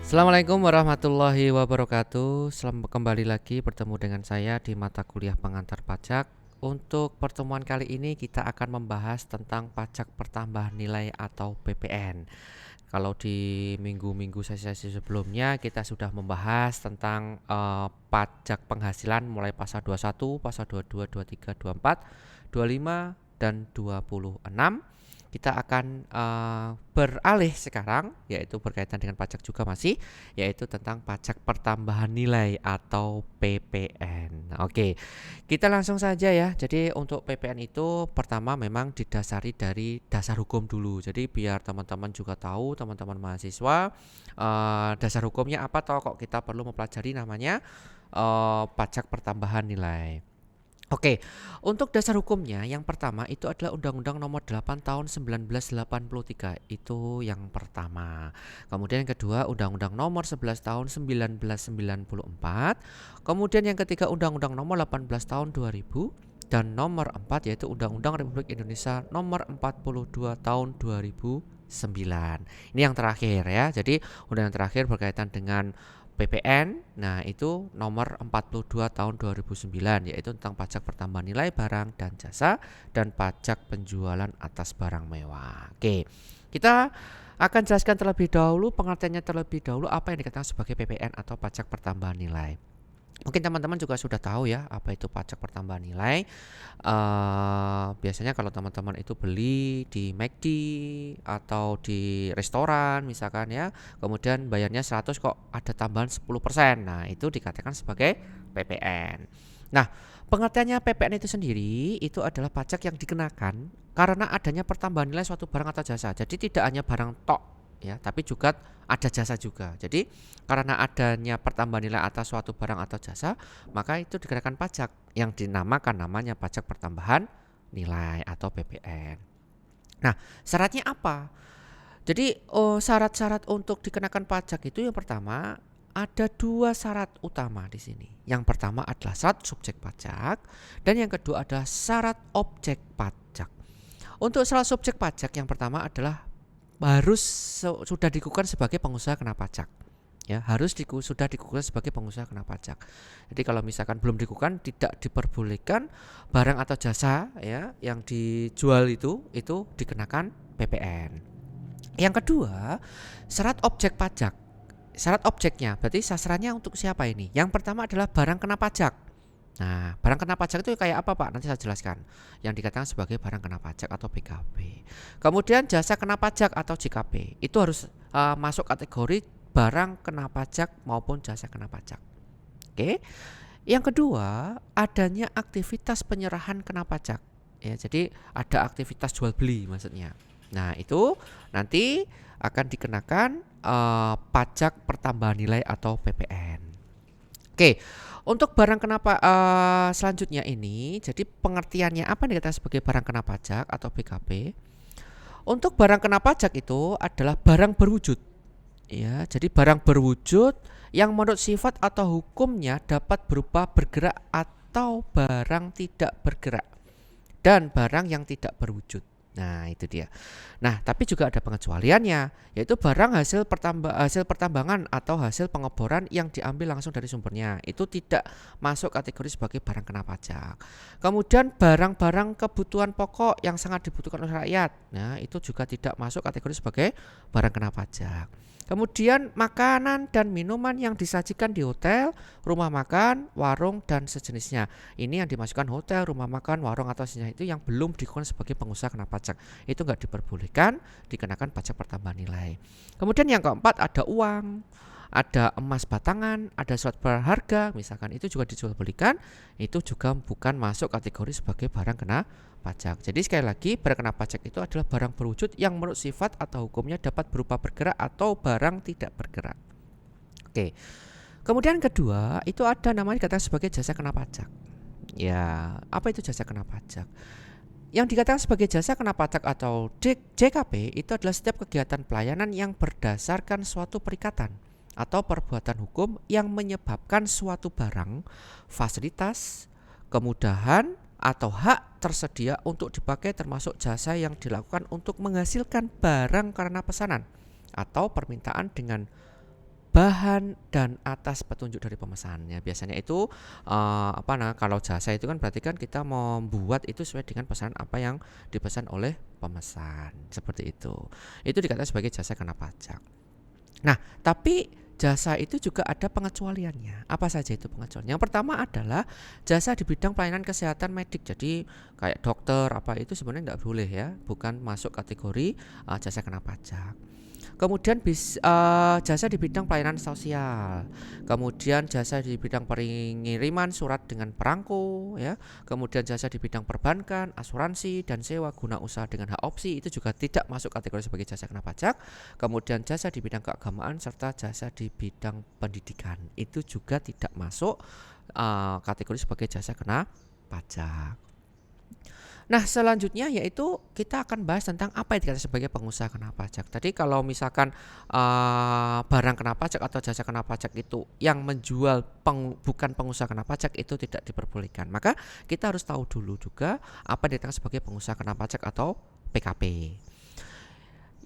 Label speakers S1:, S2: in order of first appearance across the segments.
S1: Assalamualaikum warahmatullahi wabarakatuh. Selamat kembali lagi bertemu dengan saya di mata kuliah pengantar pajak. Untuk pertemuan kali ini kita akan membahas tentang pajak pertambahan nilai atau PPN. Kalau di minggu-minggu sesi-sesi sebelumnya kita sudah membahas tentang pajak penghasilan mulai pasal 21, pasal 22, 23, 24, 25 dan 26. Kita akan beralih sekarang, yaitu berkaitan dengan pajak juga masih, yaitu tentang pajak pertambahan nilai atau PPN. Oke, kita langsung saja ya. Jadi untuk PPN itu pertama memang didasari dari dasar hukum dulu. Jadi biar teman-teman juga tahu, teman-teman mahasiswa, dasar hukumnya apa toh kok kita perlu mempelajari namanya pajak pertambahan nilai. Oke, untuk dasar hukumnya yang pertama itu adalah Undang-Undang Nomor 8 Tahun 1983, itu yang pertama. Kemudian yang kedua Undang-Undang Nomor 11 Tahun 1994. Kemudian yang ketiga Undang-Undang Nomor 18 Tahun 2000 dan nomor 4 yaitu Undang-Undang Republik Indonesia Nomor 42 Tahun 2009. Ini yang terakhir ya. Jadi undang yang terakhir berkaitan dengan PPN, nah itu nomor 42 tahun 2009, yaitu tentang pajak pertambahan nilai barang dan jasa dan pajak penjualan atas barang mewah. Oke, kita akan jelaskan terlebih dahulu pengertiannya terlebih dahulu apa yang dikatakan sebagai PPN atau pajak pertambahan nilai. Mungkin teman-teman juga sudah tahu ya apa itu pajak pertambahan nilai. Biasanya kalau teman-teman itu beli di McD atau di restoran misalkan ya, kemudian bayarnya 100 kok ada tambahan 10%. Nah, itu dikatakan sebagai PPN. Nah, pengertiannya PPN itu sendiri itu adalah pajak yang dikenakan karena adanya pertambahan nilai suatu barang atau jasa. Jadi tidak hanya barang tok ya, tapi juga ada jasa juga. Jadi karena adanya pertambahan nilai atas suatu barang atau jasa, maka itu dikenakan pajak yang dinamakan namanya pajak pertambahan nilai atau PPN. Nah, syaratnya apa? Jadi syarat-syarat untuk dikenakan pajak itu yang pertama ada dua syarat utama di sini. Yang pertama adalah syarat subjek pajak dan yang kedua adalah syarat objek pajak. Untuk syarat subjek pajak yang pertama adalah harus sudah dikukuhkan sebagai pengusaha kena pajak. Ya, harus sudah dikukuhkan sebagai pengusaha kena pajak. Jadi kalau misalkan belum dikukuhkan tidak diperbolehkan barang atau jasa ya yang dijual itu dikenakan PPN. Yang kedua, syarat objek pajak. Syarat objeknya berarti sasarannya untuk siapa ini? Yang pertama adalah barang kena pajak. Nah, barang kena pajak itu kayak apa Pak? Nanti saya jelaskan. Yang dikatakan sebagai barang kena pajak atau BKP. Kemudian jasa kena pajak atau JKP. Itu harus masuk kategori barang kena pajak maupun jasa kena pajak. Oke. Yang kedua, adanya aktivitas penyerahan kena pajak. Ya, jadi ada aktivitas jual beli maksudnya. Nah, itu nanti akan dikenakan pajak pertambahan nilai atau PPN. Oke, untuk barang kena selanjutnya ini, jadi pengertiannya apa yang dikatakan sebagai barang kena pajak atau BKP? Untuk barang kena pajak itu adalah barang berwujud. Ya, jadi barang berwujud yang menurut sifat atau hukumnya dapat berupa bergerak atau barang tidak bergerak dan barang yang tidak berwujud. Nah, itu dia. Nah, tapi juga ada pengecualiannya, yaitu barang hasil pertambangan atau hasil pengeboran yang diambil langsung dari sumbernya. Itu tidak masuk kategori sebagai barang kena pajak. Kemudian barang-barang kebutuhan pokok yang sangat dibutuhkan oleh rakyat. Nah, itu juga tidak masuk kategori sebagai barang kena pajak. Kemudian makanan dan minuman yang disajikan di hotel, rumah makan, warung dan sejenisnya. Ini yang dimasukkan hotel, rumah makan, warung atau sejenisnya itu yang belum dikenakan sebagai pengusaha kena pajak. Itu nggak diperbolehkan dikenakan pajak pertambahan nilai. Kemudian yang keempat ada uang, ada emas batangan, ada surat berharga, misalkan itu juga dijual belikan, itu juga bukan masuk kategori sebagai barang kena pajak. Jadi sekali lagi barang kena pajak itu adalah barang berwujud yang menurut sifat atau hukumnya dapat berupa bergerak atau barang tidak bergerak. Oke. Kemudian kedua itu ada namanya dikatakan sebagai jasa kena pajak. Ya, apa itu jasa kena pajak? Yang dikatakan sebagai jasa kena pajak atau JKP itu adalah setiap kegiatan pelayanan yang berdasarkan suatu perikatan atau perbuatan hukum yang menyebabkan suatu barang, fasilitas, kemudahan, atau hak tersedia untuk dipakai termasuk jasa yang dilakukan untuk menghasilkan barang karena pesanan atau permintaan dengan bahan dan atas petunjuk dari pemesan. Ya, biasanya itu kalau jasa itu kan berarti kan kita membuat itu sesuai dengan pesanan apa yang dipesan oleh pemesan. Seperti itu. Itu dikatakan sebagai jasa kena pajak. Nah, tapi jasa itu juga ada pengecualiannya. Apa saja itu pengecualian? Yang pertama adalah jasa di bidang pelayanan kesehatan medik. Jadi kayak dokter apa itu sebenarnya tidak boleh ya, bukan masuk kategori jasa kena pajak. Kemudian jasa di bidang pelayanan sosial, kemudian jasa di bidang pengiriman surat dengan perangko, ya, kemudian jasa di bidang perbankan, asuransi dan sewa guna usaha dengan hak opsi itu juga tidak masuk kategori sebagai jasa kena pajak. Kemudian jasa di bidang keagamaan serta jasa di bidang pendidikan itu juga tidak masuk kategori sebagai jasa kena pajak. Nah, selanjutnya yaitu kita akan bahas tentang apa yang dikatakan sebagai pengusaha kena pajak. Tadi kalau misalkan barang kena pajak atau jasa kena pajak itu yang menjual bukan pengusaha kena pajak itu tidak diperbolehkan. Maka kita harus tahu dulu juga apa yang dikatakan sebagai pengusaha kena pajak atau PKP.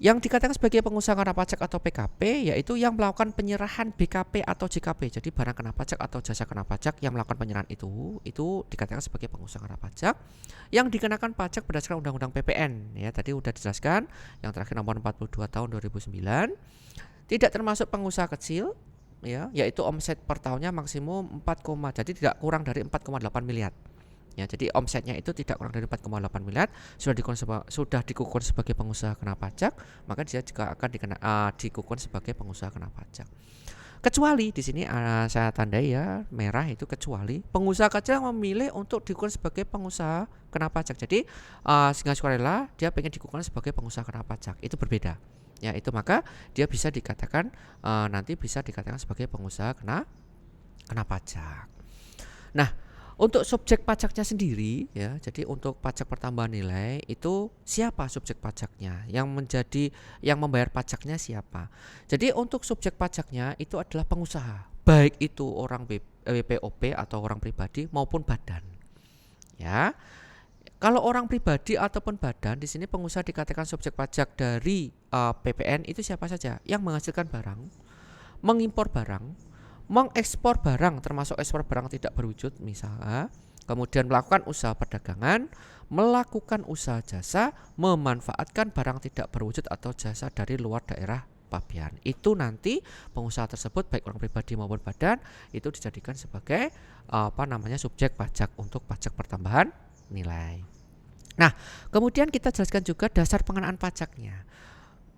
S1: Yang dikatakan sebagai pengusaha kena pajak atau PKP yaitu yang melakukan penyerahan BKP atau JKP. Jadi barang kena pajak atau jasa kena pajak yang melakukan penyerahan itu dikatakan sebagai pengusaha kena pajak yang dikenakan pajak berdasarkan Undang-Undang PPN. Ya, tadi sudah dijelaskan yang terakhir nomor 42 tahun 2009. Tidak termasuk pengusaha kecil ya, yaitu omset per tahunnya maksimum 4, jadi tidak kurang dari 4,8 miliar. Ya, jadi omsetnya itu tidak kurang dari 4,8 miliar sudah dikukur sebagai pengusaha kena pajak, maka dia juga akan dikukur sebagai pengusaha kena pajak. Kecuali di sini saya tandai ya merah itu kecuali pengusaha kecil memilih untuk dikukur sebagai pengusaha kena pajak. Jadi sehingga sukarela dia pengen dikukur sebagai pengusaha kena pajak itu berbeda. Ya itu maka dia bisa dikatakan nanti bisa dikatakan sebagai pengusaha kena pajak. Nah, untuk subjek pajaknya sendiri ya, jadi untuk pajak pertambahan nilai itu siapa subjek pajaknya? Yang membayar pajaknya siapa? Jadi untuk subjek pajaknya itu adalah pengusaha, baik itu orang WPOP atau orang pribadi maupun badan. Ya. Kalau orang pribadi ataupun badan di sini pengusaha dikatakan subjek pajak dari PPN itu siapa saja? Yang menghasilkan barang, mengimpor barang, mengekspor barang termasuk ekspor barang tidak berwujud misalnya, kemudian melakukan usaha perdagangan, melakukan usaha jasa, memanfaatkan barang tidak berwujud atau jasa dari luar daerah pabean. Itu nanti pengusaha tersebut baik orang pribadi maupun badan itu dijadikan sebagai subjek pajak untuk pajak pertambahan nilai. Nah, kemudian kita jelaskan juga dasar pengenaan pajaknya.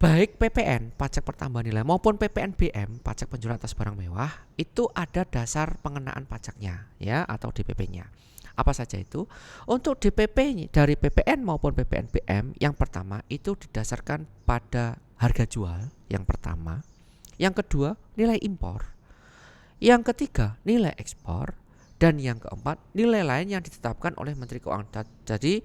S1: Baik PPN, pajak pertambahan nilai maupun PPNBM, pajak penjualan atas barang mewah, itu ada dasar pengenaan pajaknya ya atau DPP-nya. Apa saja itu? Untuk DPP dari PPN maupun PPNBM yang pertama itu didasarkan pada harga jual yang pertama, yang kedua nilai impor, yang ketiga nilai ekspor, dan yang keempat nilai lain yang ditetapkan oleh Menteri Keuangan. Jadi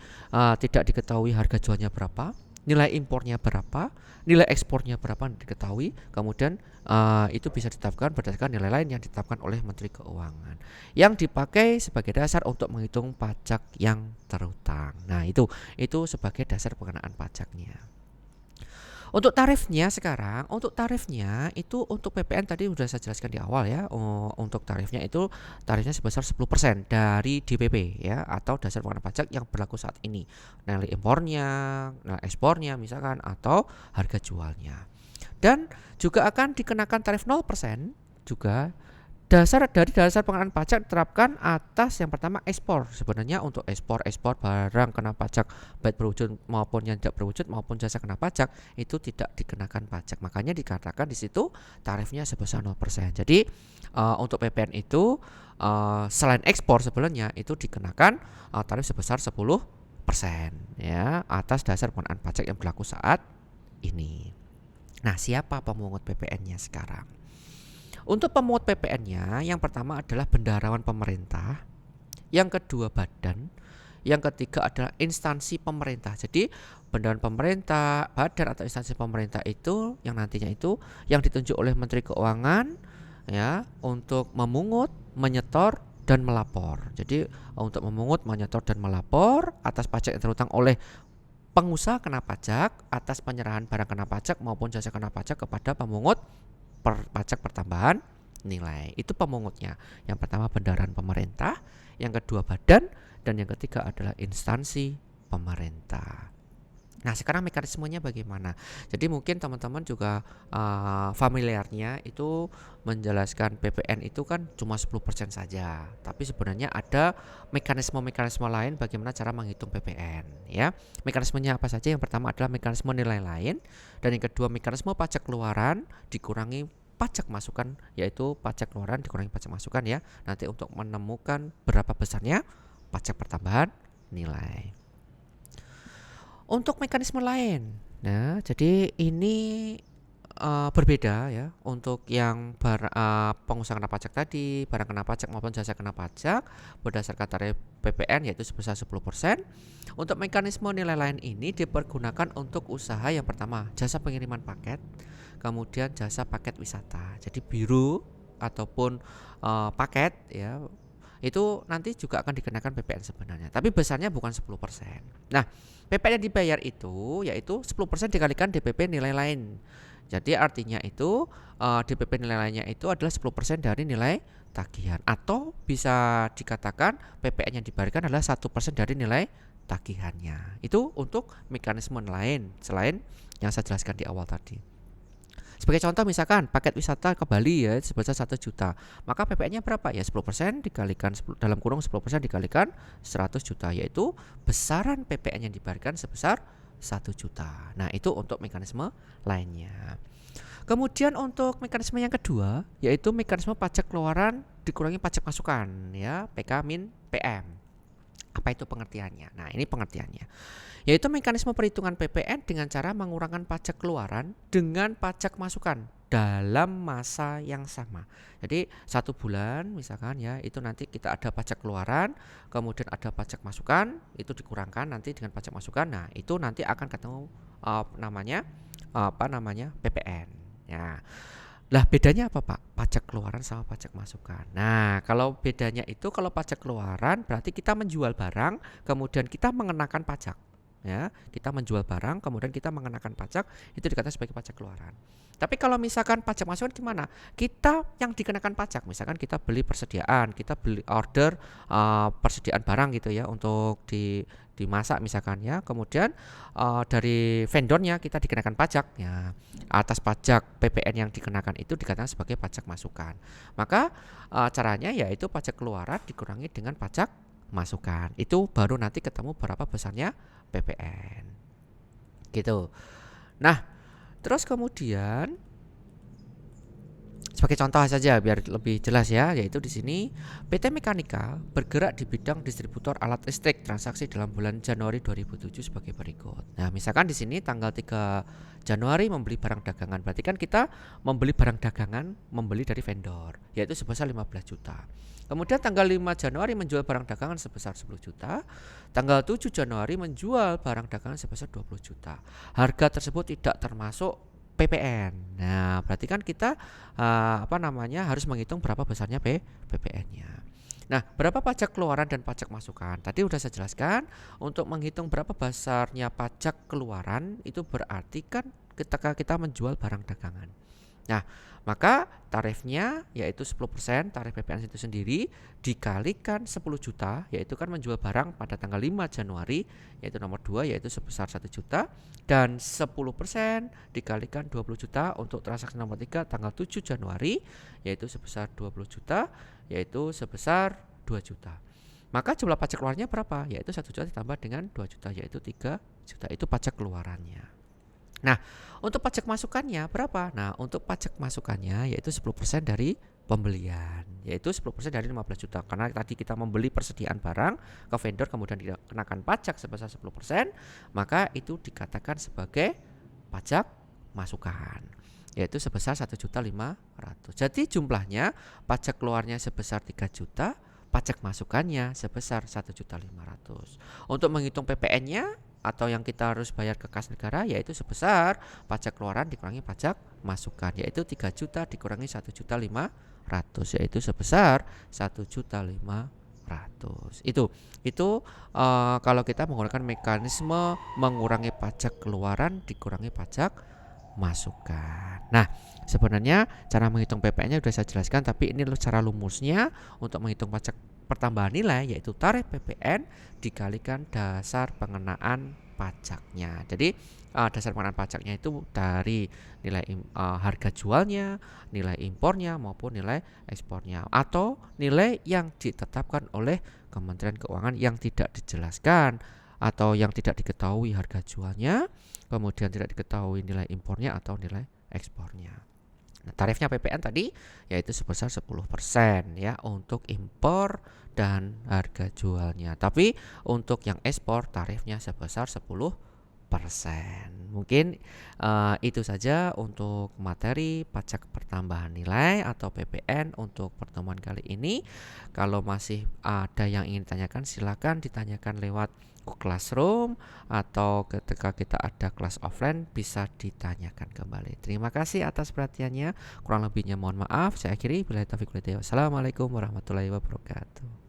S1: tidak diketahui harga jualnya berapa, nilai impornya berapa, nilai ekspornya berapa diketahui, kemudian itu bisa ditetapkan berdasarkan nilai lain yang ditetapkan oleh Menteri Keuangan yang dipakai sebagai dasar untuk menghitung pajak yang terhutang. Nah, itu sebagai dasar pengenaan pajaknya. Untuk tarifnya sekarang, itu untuk PPN tadi sudah saya jelaskan di awal ya. Untuk tarifnya sebesar 10% dari DPP ya atau dasar pengenaan pajak yang berlaku saat ini. Nilai impornya, nilai ekspornya misalkan atau harga jualnya. Dan juga akan dikenakan tarif 0% juga. Dasar pengenaan pajak diterapkan atas yang pertama ekspor. Sebenarnya untuk ekspor barang kena pajak baik berwujud maupun yang tidak berwujud maupun jasa kena pajak itu tidak dikenakan pajak. Makanya dikatakan di situ tarifnya sebesar 0%. Jadi untuk PPN itu selain ekspor sebenarnya itu dikenakan tarif sebesar 10% ya atas dasar pengenaan pajak yang berlaku saat ini. Nah, siapa pemungut PPN-nya sekarang? Untuk pemungut PPN-nya yang pertama adalah bendaharawan pemerintah, yang kedua badan, yang ketiga adalah instansi pemerintah. Jadi bendaharawan pemerintah, badan atau instansi pemerintah itu yang nantinya itu yang ditunjuk oleh Menteri Keuangan ya untuk memungut, menyetor dan melapor. Jadi untuk memungut, menyetor dan melapor atas pajak yang terhutang oleh pengusaha kena pajak atas penyerahan barang kena pajak maupun jasa kena pajak kepada pemungut pajak pertambahan nilai. Itu pemungutnya. Yang pertama bendaharaan pemerintah, yang kedua badan, dan yang ketiga adalah instansi pemerintah. Nah, sekarang mekanismenya bagaimana? Jadi mungkin teman-teman juga familiarnya itu menjelaskan PPN itu kan cuma 10% saja. Tapi sebenarnya ada mekanisme-mekanisme lain bagaimana cara menghitung PPN, ya. Mekanismenya apa saja? Yang pertama adalah mekanisme nilai lain, dan yang kedua mekanisme pajak keluaran dikurangi pajak masukan, yaitu pajak keluaran dikurangi pajak masukan, ya. Nanti untuk menemukan berapa besarnya pajak pertambahan nilai. Untuk mekanisme lain, nah jadi ini berbeda ya. Untuk yang pengusaha kena pajak tadi, barang kena pajak maupun jasa kena pajak berdasarkan tarif PPN yaitu sebesar 10%. Untuk mekanisme nilai lain ini dipergunakan untuk usaha yang pertama jasa pengiriman paket, kemudian jasa paket wisata. Jadi biro ataupun paket ya, itu nanti juga akan dikenakan PPN sebenarnya, tapi besarnya bukan 10%. Nah, PPN yang dibayar itu yaitu 10% dikalikan DPP nilai lain. Jadi artinya itu DPP nilai lainnya itu adalah 10% dari nilai tagihan, atau bisa dikatakan PPN yang dibayarkan adalah 1% dari nilai tagihannya. Itu untuk mekanisme lain selain yang saya jelaskan di awal tadi. Sebagai contoh misalkan paket wisata ke Bali ya sebesar 1 juta. Maka PPN-nya berapa? Ya 10% dikalikan dalam kurung 10% dikalikan 100 juta, yaitu besaran PPN yang dibayarkan sebesar 1 juta. Nah, itu untuk mekanisme lainnya. Kemudian untuk mekanisme yang kedua yaitu mekanisme pajak keluaran dikurangi pajak masukan, ya, PK-PM. Apa itu pengertiannya? Nah, ini pengertiannya. Yaitu mekanisme perhitungan PPN dengan cara mengurangkan pajak keluaran dengan pajak masukan dalam masa yang sama. Jadi 1 bulan misalkan ya, itu nanti kita ada pajak keluaran, kemudian ada pajak masukan, itu dikurangkan nanti dengan pajak masukan. Nah, itu nanti akan ketemu namanya PPN. Ya. Lah bedanya apa Pak? Pajak keluaran sama pajak masukan. Nah, kalau bedanya itu kalau pajak keluaran berarti kita menjual barang kemudian kita mengenakan pajak. Ya, kita menjual barang kemudian kita mengenakan pajak, itu dikatakan sebagai pajak keluaran. Tapi kalau misalkan pajak masukan gimana? Kita yang dikenakan pajak, misalkan kita beli persediaan, kita beli order persediaan barang gitu ya untuk dimasak misalkan ya. Kemudian dari vendornya kita dikenakan pajak ya. Atas pajak PPN yang dikenakan itu dikatakan sebagai pajak masukan. Maka caranya yaitu pajak keluaran dikurangi dengan pajak masukan. Itu baru nanti ketemu berapa besarnya PPN. Gitu. Nah, terus kemudian sebagai contoh saja biar lebih jelas ya, yaitu di sini PT Mekanika bergerak di bidang distributor alat listrik transaksi dalam bulan Januari 2007 sebagai berikut. Nah, misalkan di sini tanggal 3 Januari membeli barang dagangan, berarti kan kita membeli barang dagangan membeli dari vendor yaitu sebesar 15 juta. Kemudian tanggal 5 Januari menjual barang dagangan sebesar 10 juta. Tanggal 7 Januari menjual barang dagangan sebesar 20 juta. Harga tersebut tidak termasuk PPN. Nah, berarti kan kita harus menghitung berapa besarnya PPN-nya. Nah, berapa pajak keluaran dan pajak masukan? Tadi udah saya jelaskan, untuk menghitung berapa besarnya pajak keluaran itu berarti kan ketika kita menjual barang dagangan. Nah, maka tarifnya yaitu 10% tarif PPN itu sendiri dikalikan 10 juta, yaitu kan menjual barang pada tanggal 5 Januari, yaitu nomor 2 yaitu sebesar 1 juta, dan 10% dikalikan 20 juta untuk transaksi nomor 3 tanggal 7 Januari yaitu sebesar 20 juta, yaitu sebesar 2 juta. Maka jumlah pajak keluarnya berapa? Yaitu 1 juta ditambah dengan 2 juta yaitu 3 juta. Itu pajak keluarannya. Nah, untuk pajak masukannya berapa? Nah, untuk pajak masukannya yaitu 10% dari pembelian, yaitu 10% dari 15 juta. Karena tadi kita membeli persediaan barang ke vendor kemudian dikenakan pajak sebesar 10%, maka itu dikatakan sebagai pajak masukan, yaitu sebesar 1.500.000. Jadi jumlahnya pajak keluarnya sebesar 3 juta, pajak masukannya sebesar 1.500.000. Untuk menghitung PPN-nya atau yang kita harus bayar ke kas negara yaitu sebesar pajak keluaran dikurangi pajak masukan, yaitu 3 juta dikurangi 1.500.000 yaitu sebesar 1.500.000. Itu kalau kita menggunakan mekanisme mengurangi pajak keluaran dikurangi pajak masukan. Nah, sebenarnya cara menghitung PPN-nya sudah saya jelaskan, tapi ini cara lumusnya untuk menghitung pajak pertambahan nilai, yaitu tarif PPN dikalikan dasar pengenaan pajaknya. Jadi dasar pengenaan pajaknya itu dari nilai harga jualnya, nilai impornya maupun nilai ekspornya, atau nilai yang ditetapkan oleh Kementerian Keuangan yang tidak dijelaskan atau yang tidak diketahui harga jualnya, kemudian tidak diketahui nilai impornya atau nilai ekspornya. Nah, tarifnya PPN tadi yaitu sebesar 10% ya untuk impor dan harga jualnya. Tapi untuk yang ekspor tarifnya sebesar 10%. Mungkin itu saja untuk materi pajak pertambahan nilai atau PPN untuk pertemuan kali ini. Kalau masih ada yang ingin ditanyakan, silakan ditanyakan lewat Classroom atau ketika kita ada kelas offline bisa ditanyakan kembali. Terima kasih atas perhatiannya. Kurang lebihnya mohon maaf. Saya akhiri. Wassalamualaikum warahmatullahi wabarakatuh.